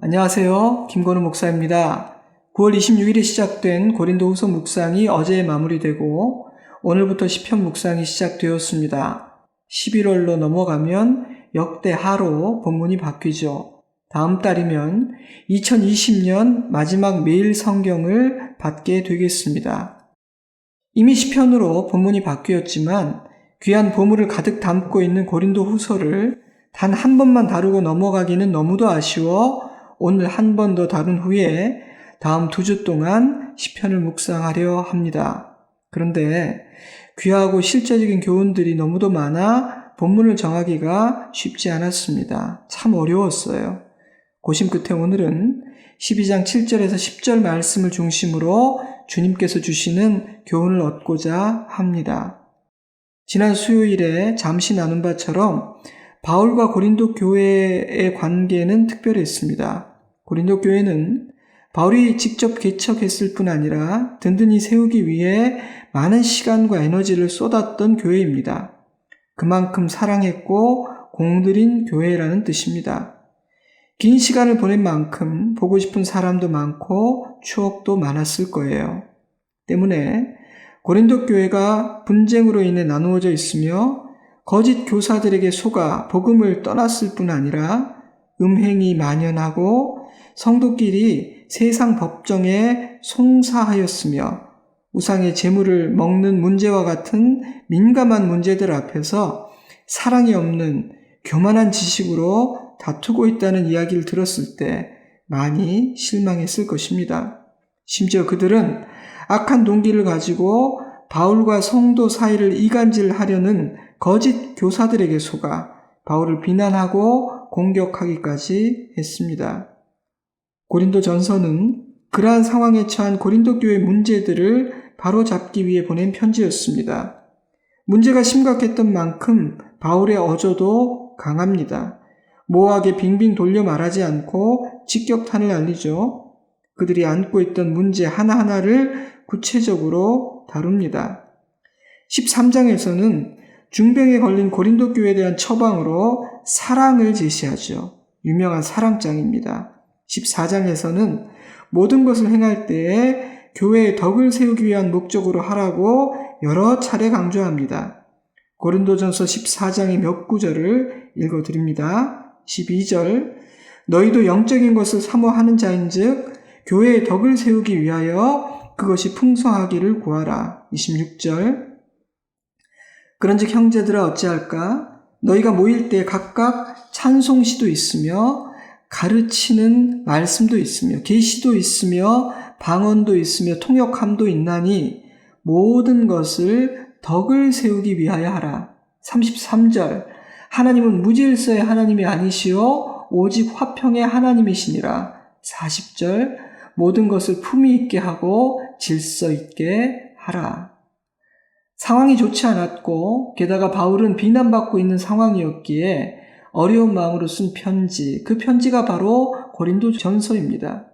안녕하세요. 김건우 목사입니다. 9월 26일에 시작된 고린도후서 묵상이 어제 마무리되고 오늘부터 시편 묵상이 시작되었습니다. 11월로 넘어가면 역대하로 본문이 바뀌죠. 다음 달이면 2020년 마지막 매일 성경을 받게 되겠습니다. 이미 시편으로 본문이 바뀌었지만 귀한 보물을 가득 담고 있는 고린도후서를 단 한 번만 다루고 넘어가기는 너무도 아쉬워 오늘 한 번 더 다룬 후에 다음 2주 동안 시편을 묵상하려 합니다. 그런데 귀하고 실제적인 교훈들이 너무도 많아 본문을 정하기가 쉽지 않았습니다. 참 어려웠어요. 고심 끝에 오늘은 12장 7절에서 10절 말씀을 중심으로 주님께서 주시는 교훈을 얻고자 합니다. 지난 수요일에 잠시 나눈 바처럼 바울과 고린도 교회의 관계는 특별했습니다. 고린도 교회는 바울이 직접 개척했을 뿐 아니라 든든히 세우기 위해 많은 시간과 에너지를 쏟았던 교회입니다. 그만큼 사랑했고 공들인 교회라는 뜻입니다. 긴 시간을 보낸 만큼 보고 싶은 사람도 많고 추억도 많았을 거예요. 때문에 고린도 교회가 분쟁으로 인해 나누어져 있으며 거짓 교사들에게 속아 복음을 떠났을 뿐 아니라 음행이 만연하고 성도끼리 세상 법정에 송사하였으며 우상의 재물을 먹는 문제와 같은 민감한 문제들 앞에서 사랑이 없는 교만한 지식으로 다투고 있다는 이야기를 들었을 때 많이 실망했을 것입니다. 심지어 그들은 악한 동기를 가지고 바울과 성도 사이를 이간질하려는 거짓 교사들에게 속아 바울을 비난하고 공격하기까지 했습니다. 고린도 전서는 그러한 상황에 처한 고린도 교회 문제들을 바로잡기 위해 보낸 편지였습니다. 문제가 심각했던 만큼 바울의 어조도 강합니다. 모호하게 빙빙 돌려 말하지 않고 직격탄을 날리죠. 그들이 안고 있던 문제 하나하나를 구체적으로 다룹니다. 13장에서는 중병에 걸린 고린도 교회에 대한 처방으로 사랑을 제시하죠. 유명한 사랑장입니다. 14장에서는 모든 것을 행할 때에 교회의 덕을 세우기 위한 목적으로 하라고 여러 차례 강조합니다. 고린도전서 14장의 몇 구절을 읽어드립니다. 12절 너희도 영적인 것을 사모하는 자인즉 교회의 덕을 세우기 위하여 그것이 풍성하기를 구하라. 26절 그런즉 형제들아 어찌할까? 너희가 모일 때 각각 찬송시도 있으며 가르치는 말씀도 있으며 계시도 있으며 방언도 있으며 통역함도 있나니 모든 것을 덕을 세우기 위하여 하라. 33절 하나님은 무질서의 하나님이 아니시오 오직 화평의 하나님이시니라. 40절 모든 것을 품위 있게 하고 질서 있게 하라. 상황이 좋지 않았고 게다가 바울은 비난받고 있는 상황이었기에 어려운 마음으로 쓴 편지, 그 편지가 바로 고린도전서입니다.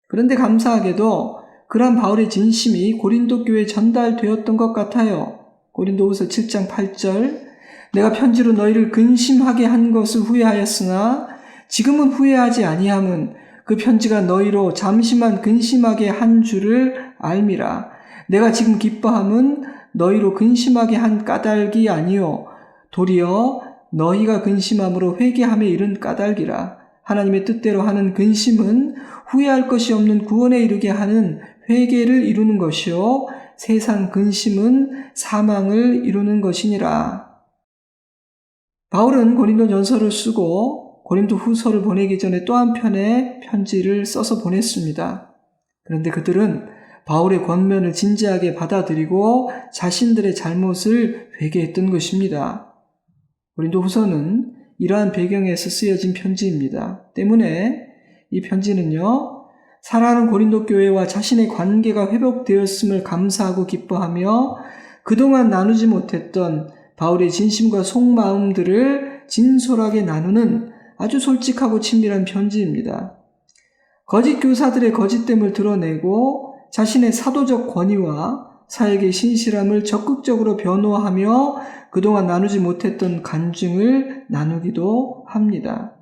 그런데 감사하게도 그러한 바울의 진심이 고린도 교회에 전달되었던 것 같아요. 고린도후서 7장 8절 내가 편지로 너희를 근심하게 한 것을 후회하였으나 지금은 후회하지 아니함은 그 편지가 너희로 잠시만 근심하게 한 줄을 알미라. 내가 지금 기뻐함은 너희로 근심하게 한 까닭이 아니요 도리어 너희가 근심함으로 회개함에 이른 까닭이라. 하나님의 뜻대로 하는 근심은 후회할 것이 없는 구원에 이르게 하는 회개를 이루는 것이요 세상 근심은 사망을 이루는 것이니라. 바울은 고린도전서를 쓰고 고린도후서를 보내기 전에 또 한편의 편지를 써서 보냈습니다. 그런데 그들은 바울의 권면을 진지하게 받아들이고 자신들의 잘못을 회개했던 것입니다. 고린도후서는 이러한 배경에서 쓰여진 편지입니다. 때문에 이 편지는요, 사랑하는 고린도 교회와 자신의 관계가 회복되었음을 감사하고 기뻐하며 그동안 나누지 못했던 바울의 진심과 속마음들을 진솔하게 나누는 아주 솔직하고 친밀한 편지입니다. 거짓 교사들의 거짓됨을 드러내고 자신의 사도적 권위와 사역의 신실함을 적극적으로 변호하며 그동안 나누지 못했던 간증을 나누기도 합니다.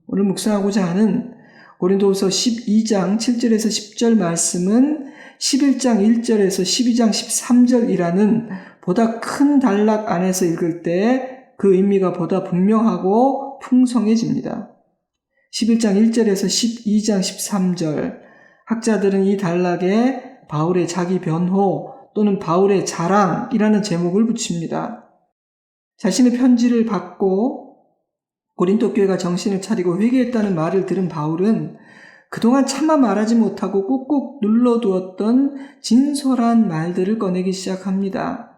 오늘 묵상하고자 하는 고린도후서 12장 7절에서 10절 말씀은 11장 1절에서 12장 13절이라는 보다 큰 단락 안에서 읽을 때 그 의미가 보다 분명하고 풍성해집니다. 11장 1절에서 12장 13절, 학자들은 이 단락에 바울의 자기 변호 또는 바울의 자랑이라는 제목을 붙입니다. 자신의 편지를 받고 고린도 교회가 정신을 차리고 회개했다는 말을 들은 바울은 그동안 차마 말하지 못하고 꾹꾹 눌러두었던 진솔한 말들을 꺼내기 시작합니다.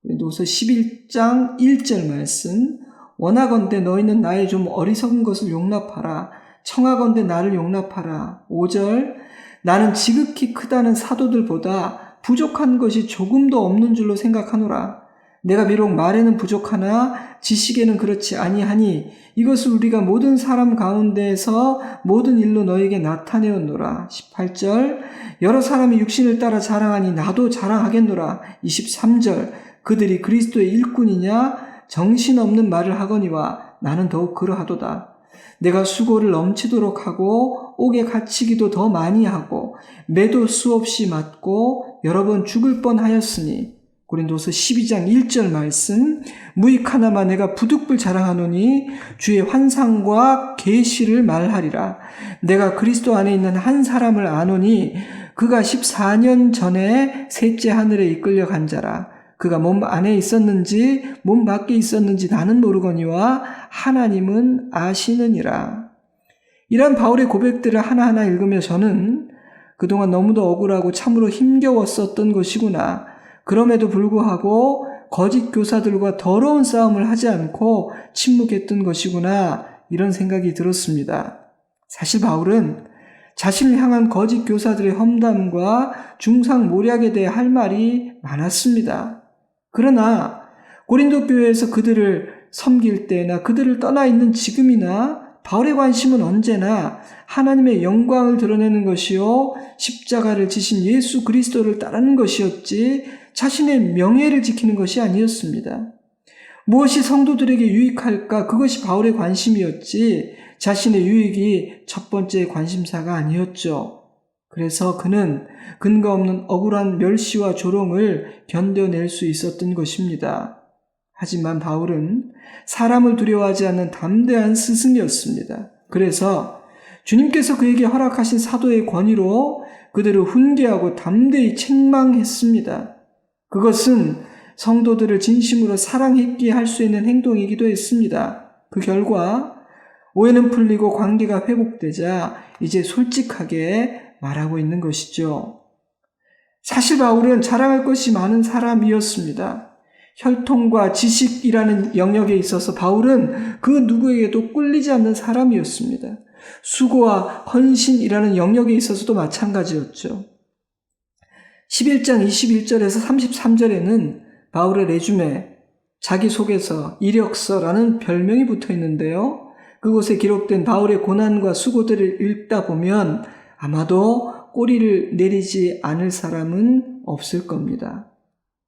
고린도후서 11장 1절 말씀, 원하건대 너희는 나의 좀 어리석은 것을 용납하라. 청하건대 나를 용납하라. 5절, 나는 지극히 크다는 사도들보다 부족한 것이 조금도 없는 줄로 생각하노라. 내가 비록 말에는 부족하나 지식에는 그렇지 아니하니 이것을 우리가 모든 사람 가운데에서 모든 일로 너에게 나타내었노라. 18절, 여러 사람이 육신을 따라 자랑하니 나도 자랑하겠노라. 23절, 그들이 그리스도의 일꾼이냐 정신없는 말을 하거니와 나는 더욱 그러하도다. 내가 수고를 넘치도록 하고 옥에 갇히기도 더 많이 하고 매도 수없이 맞고 여러 번 죽을 뻔하였으니 고린도서 12장 1절 말씀, 무익 하나마 내가 부득불 자랑하노니 주의 환상과 계시를 말하리라. 내가 그리스도 안에 있는 한 사람을 아노니 그가 14년 전에 셋째 하늘에 이끌려 간 자라. 그가 몸 안에 있었는지 몸 밖에 있었는지 나는 모르거니와 하나님은 아시느니라. 이런 바울의 고백들을 하나하나 읽으며 저는 그동안 너무도 억울하고 참으로 힘겨웠었던 것이구나. 그럼에도 불구하고 거짓 교사들과 더러운 싸움을 하지 않고 침묵했던 것이구나, 이런 생각이 들었습니다. 사실 바울은 자신을 향한 거짓 교사들의 험담과 중상모략에 대해 할 말이 많았습니다. 그러나 고린도 교회에서 그들을 섬길 때나 그들을 떠나 있는 지금이나 바울의 관심은 언제나 하나님의 영광을 드러내는 것이요 십자가를 지신 예수 그리스도를 따르는 것이었지 자신의 명예를 지키는 것이 아니었습니다. 무엇이 성도들에게 유익할까, 그것이 바울의 관심이었지 자신의 유익이 첫 번째 관심사가 아니었죠. 그래서 그는 근거 없는 억울한 멸시와 조롱을 견뎌낼 수 있었던 것입니다. 하지만 바울은 사람을 두려워하지 않는 담대한 스승이었습니다. 그래서 주님께서 그에게 허락하신 사도의 권위로 그들을 훈계하고 담대히 책망했습니다. 그것은 성도들을 진심으로 사랑했기에 할 수 있는 행동이기도 했습니다. 그 결과 오해는 풀리고 관계가 회복되자 이제 솔직하게 말하고 있는 것이죠. 사실 바울은 자랑할 것이 많은 사람이었습니다. 혈통과 지식이라는 영역에 있어서 바울은 그 누구에게도 꿀리지 않는 사람이었습니다. 수고와 헌신이라는 영역에 있어서도 마찬가지였죠. 11장 21절에서 33절에는 바울의 레주메, 자기소개서, 이력서라는 별명이 붙어 있는데요. 그곳에 기록된 바울의 고난과 수고들을 읽다 보면 아마도 꼬리를 내리지 않을 사람은 없을 겁니다.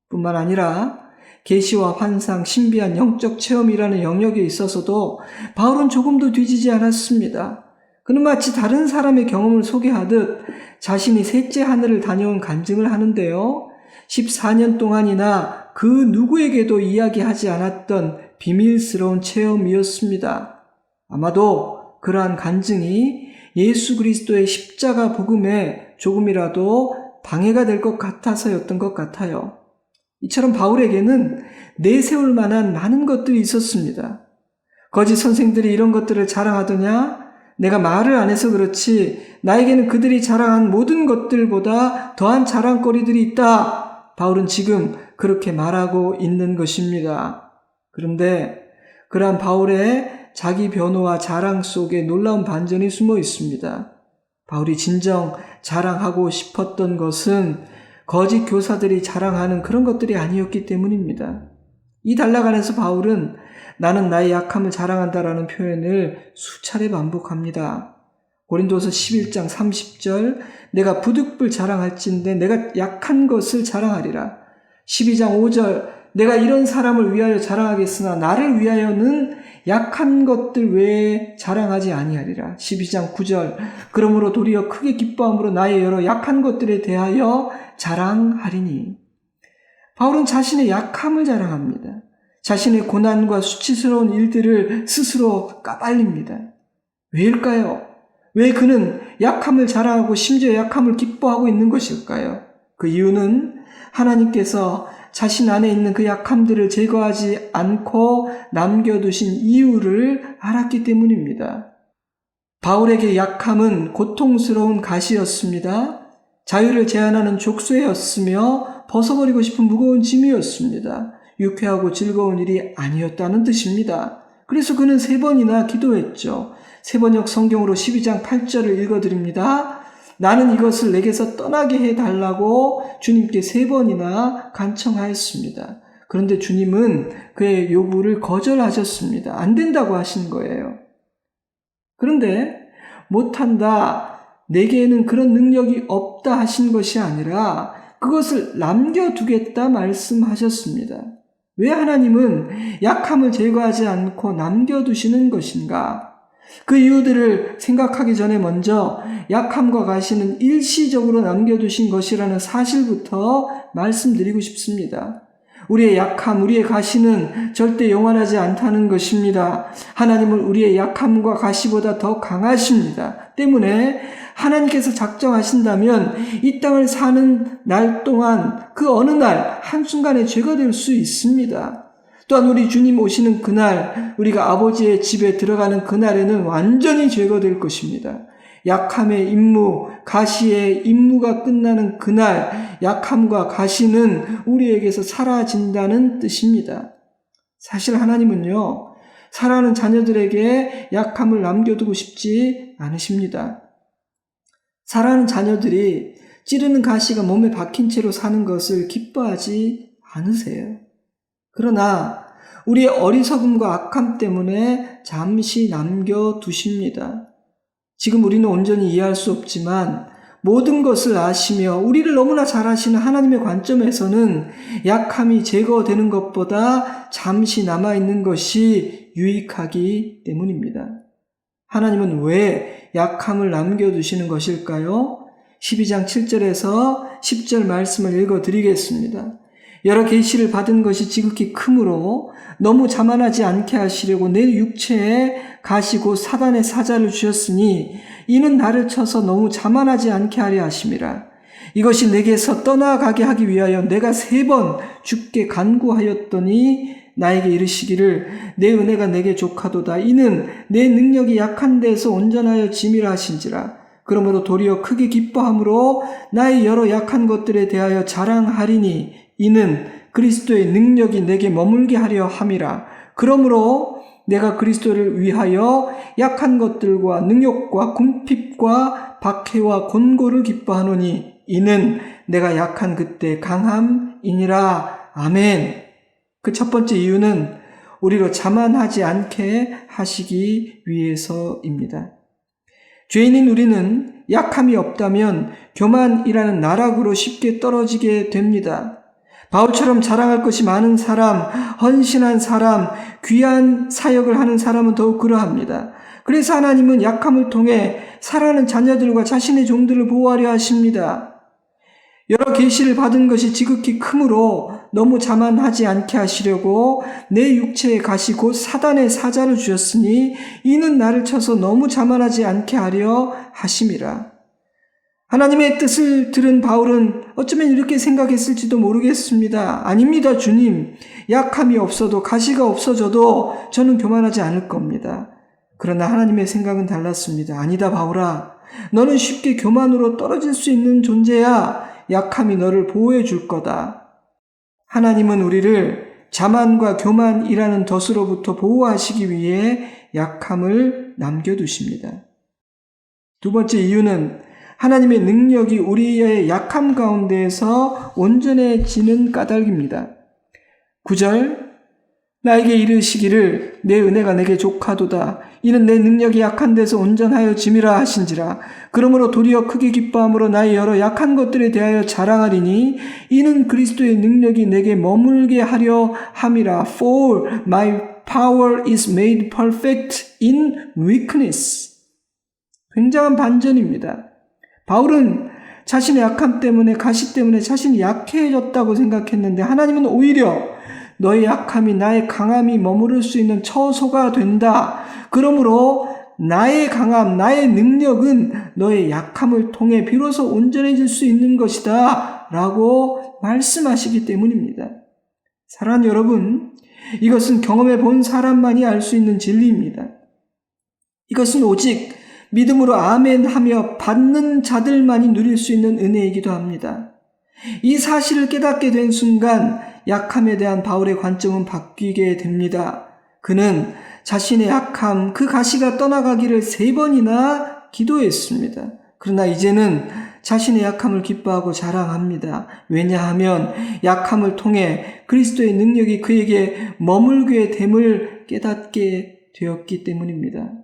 뿐만 아니라 계시와 환상, 신비한 영적 체험이라는 영역에 있어서도 바울은 조금도 뒤지지 않았습니다. 그는 마치 다른 사람의 경험을 소개하듯 자신이 셋째 하늘을 다녀온 간증을 하는데요. 14년 동안이나 그 누구에게도 이야기하지 않았던 비밀스러운 체험이었습니다. 아마도 그러한 간증이 예수 그리스도의 십자가 복음에 조금이라도 방해가 될 것 같아서였던 것 같아요. 이처럼 바울에게는 내세울 만한 많은 것들이 있었습니다. 거짓 선생들이 이런 것들을 자랑하더냐? 내가 말을 안 해서 그렇지 나에게는 그들이 자랑한 모든 것들보다 더한 자랑거리들이 있다. 바울은 지금 그렇게 말하고 있는 것입니다. 그런데 그러한 바울의 자기 변호와 자랑 속에 놀라운 반전이 숨어 있습니다. 바울이 진정 자랑하고 싶었던 것은 거짓 교사들이 자랑하는 그런 것들이 아니었기 때문입니다. 이 단락 안에서 바울은 나는 나의 약함을 자랑한다라는 표현을 수차례 반복합니다. 고린도서 11장 30절 내가 부득불 자랑할진대 내가 약한 것을 자랑하리라. 12장 5절 내가 이런 사람을 위하여 자랑하겠으나 나를 위하여는 약한 것들 외에 자랑하지 아니하리라. 12장 9절 그러므로 도리어 크게 기뻐함으로 나의 여러 약한 것들에 대하여 자랑하리니. 바울은 자신의 약함을 자랑합니다. 자신의 고난과 수치스러운 일들을 스스로 까발립니다. 왜일까요? 왜 그는 약함을 자랑하고 심지어 약함을 기뻐하고 있는 것일까요? 그 이유는 하나님께서 자신 안에 있는 그 약함들을 제거하지 않고 남겨두신 이유를 알았기 때문입니다. 바울에게 약함은 고통스러운 가시였습니다. 자유를 제한하는 족쇄였으며 벗어버리고 싶은 무거운 짐이었습니다. 유쾌하고 즐거운 일이 아니었다는 뜻입니다. 그래서 그는 3번이나 기도했죠. 세번역 성경으로 12장 8절을 읽어드립니다. 나는 이것을 내게서 떠나게 해달라고 주님께 3번이나 간청하였습니다. 그런데 주님은 그의 요구를 거절하셨습니다. 안 된다고 하신 거예요. 그런데 못한다, 내게는 그런 능력이 없다 하신 것이 아니라 그것을 남겨두겠다 말씀하셨습니다. 왜 하나님은 약함을 제거하지 않고 남겨두시는 것인가? 그 이유들을 생각하기 전에 먼저 약함과 가시는 일시적으로 남겨두신 것이라는 사실부터 말씀드리고 싶습니다. 우리의 약함, 우리의 가시는 절대 영원하지 않다는 것입니다. 하나님은 우리의 약함과 가시보다 더 강하십니다. 때문에 하나님께서 작정하신다면 이 땅을 사는 날 동안 그 어느 날 한순간에 제거될 수 있습니다. 또한 우리 주님 오시는 그날, 우리가 아버지의 집에 들어가는 그날에는 완전히 제거될 것입니다. 약함의 임무, 가시의 임무가 끝나는 그날, 약함과 가시는 우리에게서 사라진다는 뜻입니다. 사실 하나님은요, 사랑하는 자녀들에게 약함을 남겨두고 싶지 않으십니다. 사랑하는 자녀들이 찌르는 가시가 몸에 박힌 채로 사는 것을 기뻐하지 않으세요. 그러나 우리의 어리석음과 악함 때문에 잠시 남겨두십니다. 지금 우리는 온전히 이해할 수 없지만 모든 것을 아시며 우리를 너무나 잘 아시는 하나님의 관점에서는 약함이 제거되는 것보다 잠시 남아있는 것이 유익하기 때문입니다. 하나님은 왜 약함을 남겨두시는 것일까요? 12장 7절에서 10절 말씀을 읽어드리겠습니다. 여러 계시를 받은 것이 지극히 크므로 너무 자만하지 않게 하시려고 내 육체에 가시 곧 사단의 사자를 주셨으니 이는 나를 쳐서 너무 자만하지 않게 하려 하심이라. 이것이 내게서 떠나가게 하기 위하여 내가 3번 주께 간구하였더니 나에게 이르시기를 내 은혜가 내게 족하도다. 이는 내 능력이 약한 데서 온전하여 짐이라 하신지라. 그러므로 도리어 크게 기뻐함으로 나의 여러 약한 것들에 대하여 자랑하리니 이는 그리스도의 능력이 내게 머물게 하려 함이라. 그러므로 내가 그리스도를 위하여 약한 것들과 능욕과 궁핍과 박해와 곤고를 기뻐하노니 이는 내가 약한 그때 강함이니라. 아멘. 그 첫 번째 이유는 우리로 자만하지 않게 하시기 위해서입니다. 죄인인 우리는 약함이 없다면 교만이라는 나락으로 쉽게 떨어지게 됩니다. 바울처럼 자랑할 것이 많은 사람, 헌신한 사람, 귀한 사역을 하는 사람은 더욱 그러합니다. 그래서 하나님은 약함을 통해 사랑하는 자녀들과 자신의 종들을 보호하려 하십니다. 여러 계시를 받은 것이 지극히 크므로 너무 자만하지 않게 하시려고 내 육체에 가시 곧 사단의 사자를 주셨으니 이는 나를 쳐서 너무 자만하지 않게 하려 하심이라. 하나님의 뜻을 들은 바울은 어쩌면 이렇게 생각했을지도 모르겠습니다. 아닙니다, 주님. 약함이 없어도 가시가 없어져도 저는 교만하지 않을 겁니다. 그러나 하나님의 생각은 달랐습니다. 아니다, 바울아. 너는 쉽게 교만으로 떨어질 수 있는 존재야. 약함이 너를 보호해 줄 거다. 하나님은 우리를 자만과 교만이라는 덫으로부터 보호하시기 위해 약함을 남겨두십니다. 두 번째 이유는 하나님의 능력이 우리의 약함 가운데에서 온전해지는 까닭입니다. 9절, 나에게 이르시기를 내 은혜가 내게 족하도다. 이는 내 능력이 약한 데서 온전하여 짐이라 하신지라. 그러므로 도리어 크게 기뻐함으로 나의 여러 약한 것들에 대하여 자랑하리니 이는 그리스도의 능력이 내게 머물게 하려 함이라. For my power is made perfect in weakness. 굉장한 반전입니다. 바울은 자신의 약함 때문에, 가시 때문에 자신이 약해졌다고 생각했는데 하나님은 오히려 너의 약함이 나의 강함이 머무를 수 있는 처소가 된다. 그러므로 나의 강함, 나의 능력은 너의 약함을 통해 비로소 온전해질 수 있는 것이다 라고 말씀하시기 때문입니다. 사랑하는 여러분, 이것은 경험해 본 사람만이 알 수 있는 진리입니다. 이것은 오직 믿음으로 아멘하며 받는 자들만이 누릴 수 있는 은혜이기도 합니다. 이 사실을 깨닫게 된 순간 약함에 대한 바울의 관점은 바뀌게 됩니다. 그는 자신의 약함, 그 가시가 떠나가기를 3번이나 기도했습니다. 그러나 이제는 자신의 약함을 기뻐하고 자랑합니다. 왜냐하면 약함을 통해 그리스도의 능력이 그에게 머물게 됨을 깨닫게 되었기 때문입니다.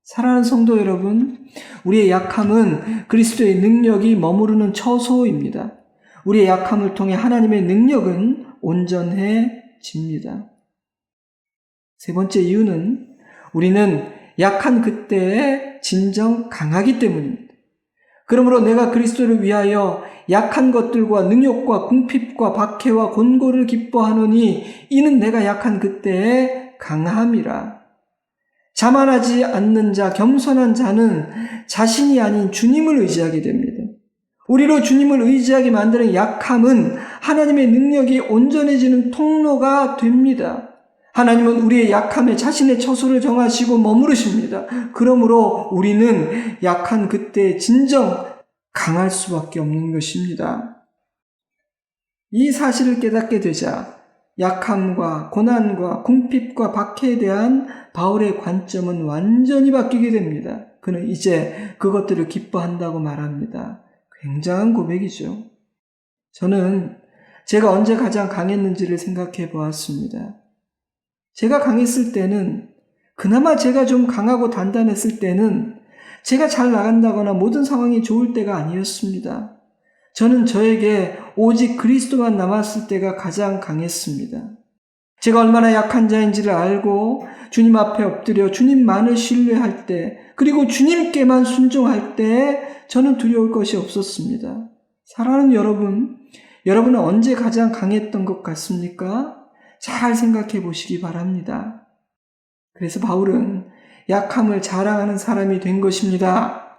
사랑하는 성도 여러분, 우리의 약함은 그리스도의 능력이 머무르는 처소입니다. 우리의 약함을 통해 하나님의 능력은 온전해집니다. 세 번째 이유는 우리는 약한 그때에 진정 강하기 때문입니다. 그러므로 내가 그리스도를 위하여 약한 것들과 능욕과 궁핍과 박해와 곤고를 기뻐하노니 이는 내가 약한 그때에 강함이라. 자만하지 않는 자, 겸손한 자는 자신이 아닌 주님을 의지하게 됩니다. 우리로 주님을 의지하게 만드는 약함은 하나님의 능력이 온전해지는 통로가 됩니다. 하나님은 우리의 약함에 자신의 처소를 정하시고 머무르십니다. 그러므로 우리는 약한 그때 진정 강할 수밖에 없는 것입니다. 이 사실을 깨닫게 되자 약함과 고난과 궁핍과 박해에 대한 바울의 관점은 완전히 바뀌게 됩니다. 그는 이제 그것들을 기뻐한다고 말합니다. 굉장한 고백이죠. 저는 제가 언제 가장 강했는지를 생각해 보았습니다. 제가 강했을 때는, 그나마 제가 좀 강하고 단단했을 때는 제가 잘 나간다거나 모든 상황이 좋을 때가 아니었습니다. 저는 저에게 오직 그리스도만 남았을 때가 가장 강했습니다. 제가 얼마나 약한 자인지를 알고 주님 앞에 엎드려 주님만을 신뢰할 때, 그리고 주님께만 순종할 때 저는 두려울 것이 없었습니다. 사랑하는 여러분, 여러분은 언제 가장 강했던 것 같습니까? 잘 생각해 보시기 바랍니다. 그래서 바울은 약함을 자랑하는 사람이 된 것입니다.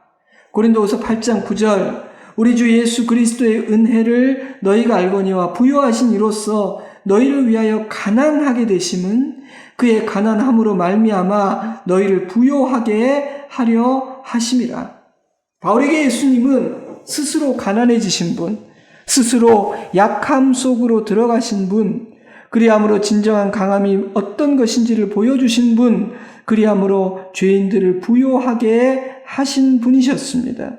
고린도후서 8장 9절, 우리 주 예수 그리스도의 은혜를 너희가 알거니와 부요하신 이로써 너희를 위하여 가난하게 되심은 그의 가난함으로 말미암아 너희를 부요하게 하려 하심이라. 바울에게 예수님은 스스로 가난해지신 분, 스스로 약함 속으로 들어가신 분, 그리함으로 진정한 강함이 어떤 것인지를 보여주신 분, 그리함으로 죄인들을 부요하게 하신 분이셨습니다.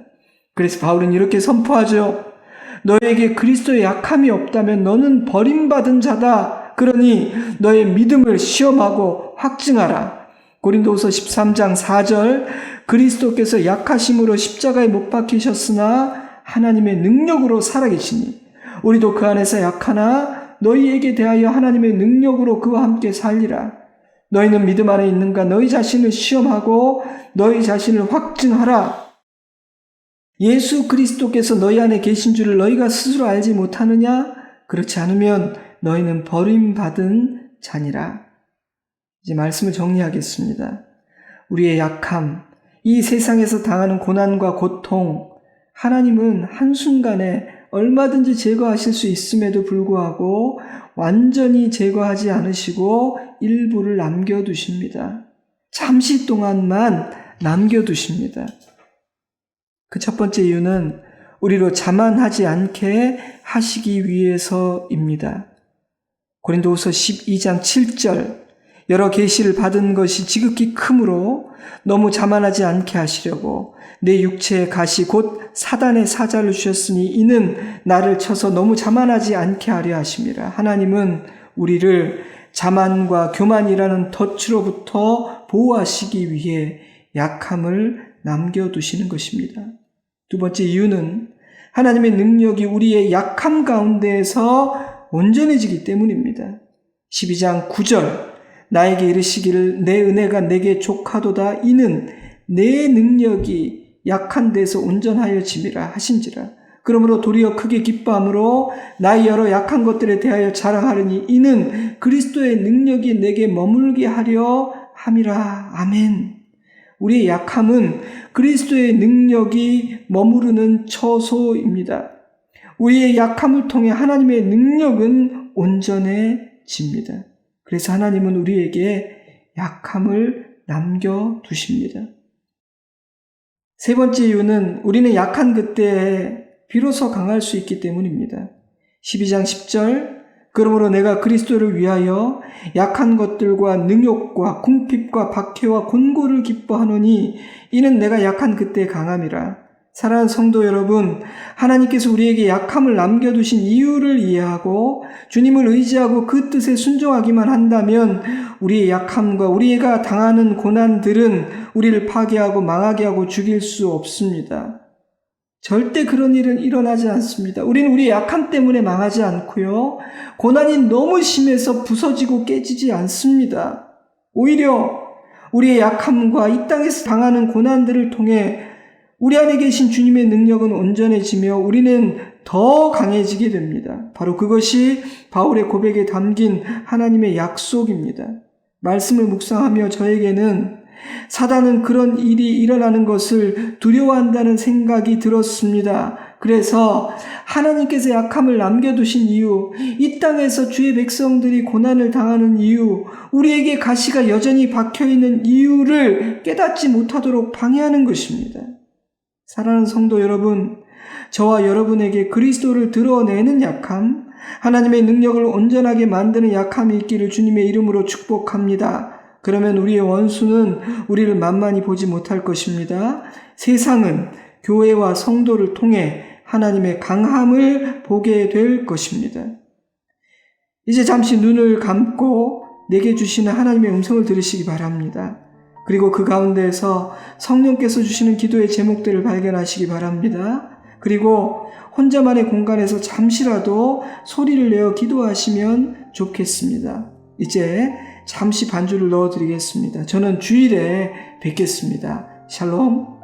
그래서 바울은 이렇게 선포하죠. 너에게 그리스도의 약함이 없다면 너는 버림받은 자다. 그러니 너의 믿음을 시험하고 확증하라. 고린도후서 13장 4절, 그리스도께서 약하심으로 십자가에 못 박히셨으나 하나님의 능력으로 살아계시니 우리도 그 안에서 약하나 너희에게 대하여 하나님의 능력으로 그와 함께 살리라. 너희는 믿음 안에 있는가? 너희 자신을 시험하고 너희 자신을 확증하라. 예수 그리스도께서 너희 안에 계신 줄을 너희가 스스로 알지 못하느냐? 그렇지 않으면 너희는 버림받은 자니라. 이제 말씀을 정리하겠습니다. 우리의 약함, 이 세상에서 당하는 고난과 고통, 하나님은 한순간에 얼마든지 제거하실 수 있음에도 불구하고 완전히 제거하지 않으시고 일부를 남겨두십니다. 잠시 동안만 남겨두십니다. 그 첫 번째 이유는 우리로 자만하지 않게 하시기 위해서입니다. 고린도후서 12장 7절, 여러 계시를 받은 것이 지극히 크므로 너무 자만하지 않게 하시려고 내 육체의 가시 곧 사단의 사자를 주셨으니 이는 나를 쳐서 너무 자만하지 않게 하려 하심이라. 하나님은 우리를 자만과 교만이라는 덫으로부터 보호하시기 위해 약함을 남겨두시는 것입니다. 두 번째 이유는 하나님의 능력이 우리의 약함 가운데에서 온전해지기 때문입니다. 12장 9절 나에게 이르시기를 내 은혜가 내게 족하도다 이는 내 능력이 약한 데서 온전하여짐이라 하신지라. 그러므로 도리어 크게 기뻐함으로 나의 여러 약한 것들에 대하여 자랑하려니 이는 그리스도의 능력이 내게 머물게 하려 함이라. 아멘. 우리의 약함은 그리스도의 능력이 머무르는 처소입니다. 우리의 약함을 통해 하나님의 능력은 온전해집니다. 그래서 하나님은 우리에게 약함을 남겨두십니다. 세 번째 이유는 우리는 약한 그때에 비로소 강할 수 있기 때문입니다. 12장 10절 그러므로 내가 그리스도를 위하여 약한 것들과 능욕과 궁핍과 박해와 곤고를 기뻐하노니 이는 내가 약한 그때 강함이라. 사랑하는 성도 여러분, 하나님께서 우리에게 약함을 남겨두신 이유를 이해하고 주님을 의지하고 그 뜻에 순종하기만 한다면 우리의 약함과 우리가 당하는 고난들은 우리를 파괴하고 망하게 하고 죽일 수 없습니다. 절대 그런 일은 일어나지 않습니다. 우리는 우리의 약함 때문에 망하지 않고요. 고난이 너무 심해서 부서지고 깨지지 않습니다. 오히려 우리의 약함과 이 땅에서 당하는 고난들을 통해 우리 안에 계신 주님의 능력은 온전해지며 우리는 더 강해지게 됩니다. 바로 그것이 바울의 고백에 담긴 하나님의 약속입니다. 말씀을 묵상하며 저에게는 사단은 그런 일이 일어나는 것을 두려워한다는 생각이 들었습니다. 그래서 하나님께서 약함을 남겨두신 이유, 이 땅에서 주의 백성들이 고난을 당하는 이유, 우리에게 가시가 여전히 박혀있는 이유를 깨닫지 못하도록 방해하는 것입니다. 사랑하는 성도 여러분, 저와 여러분에게 그리스도를 드러내는 약함, 하나님의 능력을 온전하게 만드는 약함이 있기를 주님의 이름으로 축복합니다. 그러면 우리의 원수는 우리를 만만히 보지 못할 것입니다. 세상은 교회와 성도를 통해 하나님의 강함을 보게 될 것입니다. 이제 잠시 눈을 감고 내게 주시는 하나님의 음성을 들으시기 바랍니다. 그리고 그 가운데에서 성령께서 주시는 기도의 제목들을 발견하시기 바랍니다. 그리고 혼자만의 공간에서 잠시라도 소리를 내어 기도하시면 좋겠습니다. 이제 잠시 반주를 넣어드리겠습니다. 저는 주일에 뵙겠습니다. 샬롬.